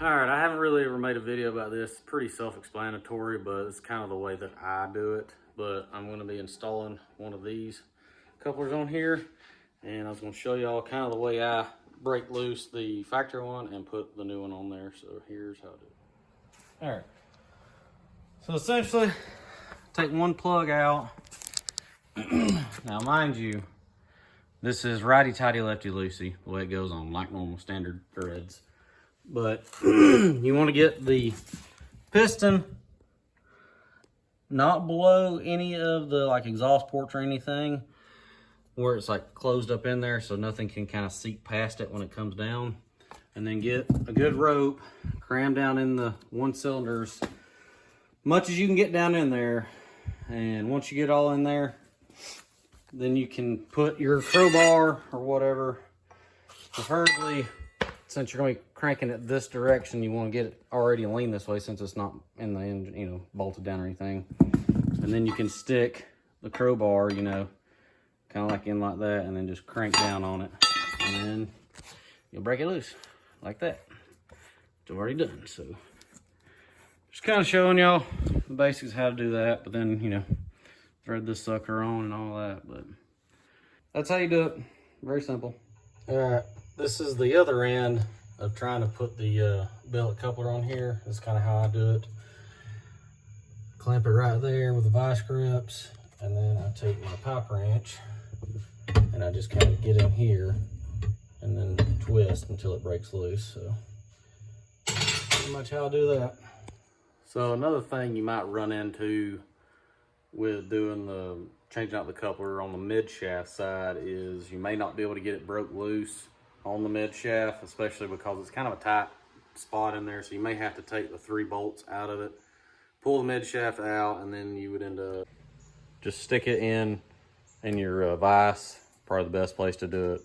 Alright, I haven't really ever made a video about this. It's pretty self-explanatory, but it's kind of the way that I do it. But I'm going to be installing one of these couplers on here, and I was going to show y'all kind of the way I break loose the factory one and put the new one on there. So here's how I do it. Alright, so essentially take one plug out. Now mind you, this is righty-tighty, lefty-loosey, the way it goes on, like normal standard threads. But you want to get the piston not below any of the like exhaust ports or anything, where it's like closed up in there so nothing can kind of seep past it when it comes down. And then get a good rope, cram down in the one cylinders much as you can get down in there. And once you get all in there, then you can put your crowbar or whatever, preferably, since you're going to be cranking it this direction, you want to get it already lean this way since it's not in the engine, you know, bolted down or anything. And then you can stick the crowbar, you know, kind of like in like that, and then just crank down on it. And then you'll break it loose like that. It's already done. So just kind of showing y'all the basics of how to do that, but then, you know, thread this sucker on and all that. But that's how you do it. Very simple. All right. This is the other end of trying to put the billet coupler on here. That's kind of how I do it. Clamp it right there with the vice grips, and then I take my pipe wrench and I just kind of get in here and then twist until it breaks loose. So pretty much how I do that. So another thing you might run into with doing the changing out the coupler on the mid shaft side is you may not be able to get it broke loose on the mid shaft, especially because it's kind of a tight spot in there. So you may have to take the 3 bolts out of it, pull the mid shaft out, and then you would end up just stick it in your vise. Probably the best place to do it.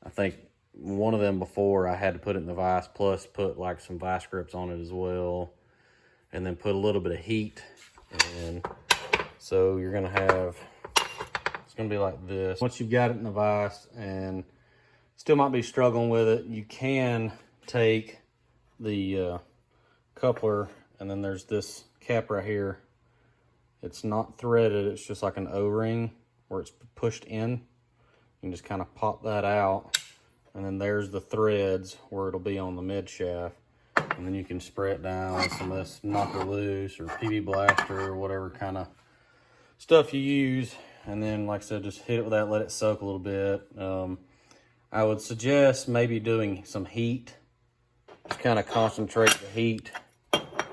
I think one of them before I had to put it in the vise, plus put like some vice grips on it as well, and then put a little bit of heat. And so you're gonna have, it's gonna be like this. Once you've got it in the vise and still might be struggling with it, you can take the coupler, and then there's this cap right here. It's not threaded, it's just like an O-ring where it's pushed in. You can just kind of pop that out, and then there's the threads where it'll be on the mid shaft. And then you can spray it down with some of this knocker loose or PB blaster or whatever kind of stuff you use. And then, like I said, just hit it with that, let it soak a little bit. I would suggest maybe doing some heat. Just kind of concentrate the heat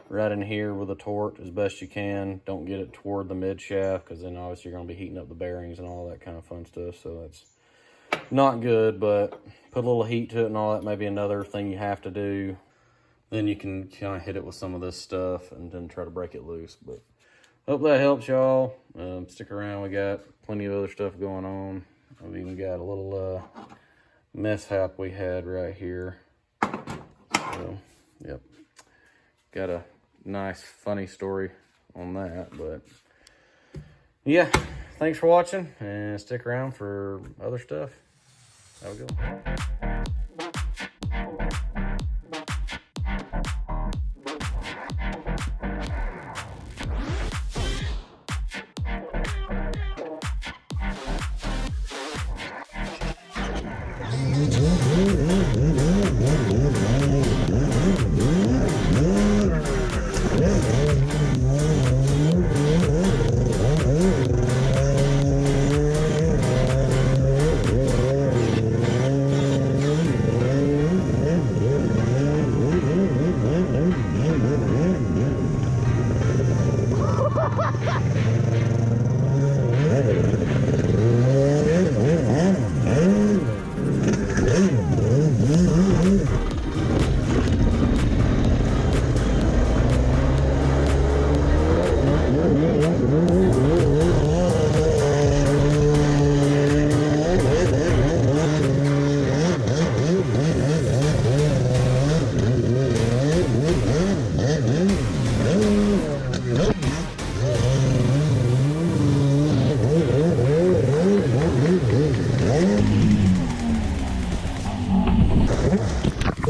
right in here with a torch as best you can. Don't get it toward the mid shaft, because then obviously you're going to be heating up the bearings and all that kind of fun stuff. So that's not good, but put a little heat to it and all that may be another thing you have to do. Then you can kind of hit it with some of this stuff and then try to break it loose. But hope that helps y'all. Stick around. We got plenty of other stuff going on. I've even got a little mishap we had right here. So, yep. Got a nice, funny story on that. But yeah, thanks for watching, and stick around for other stuff. Have a good one.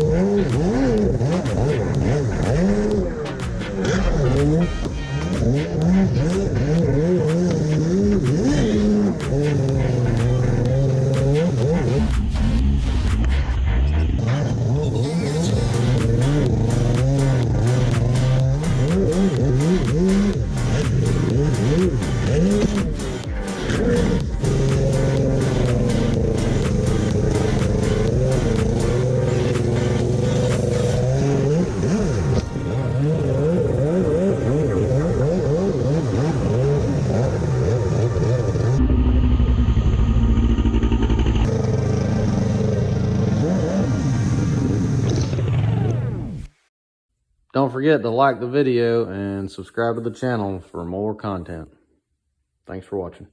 Whoa. don't forget to like the video and subscribe to the channel for more content. Thanks for watching.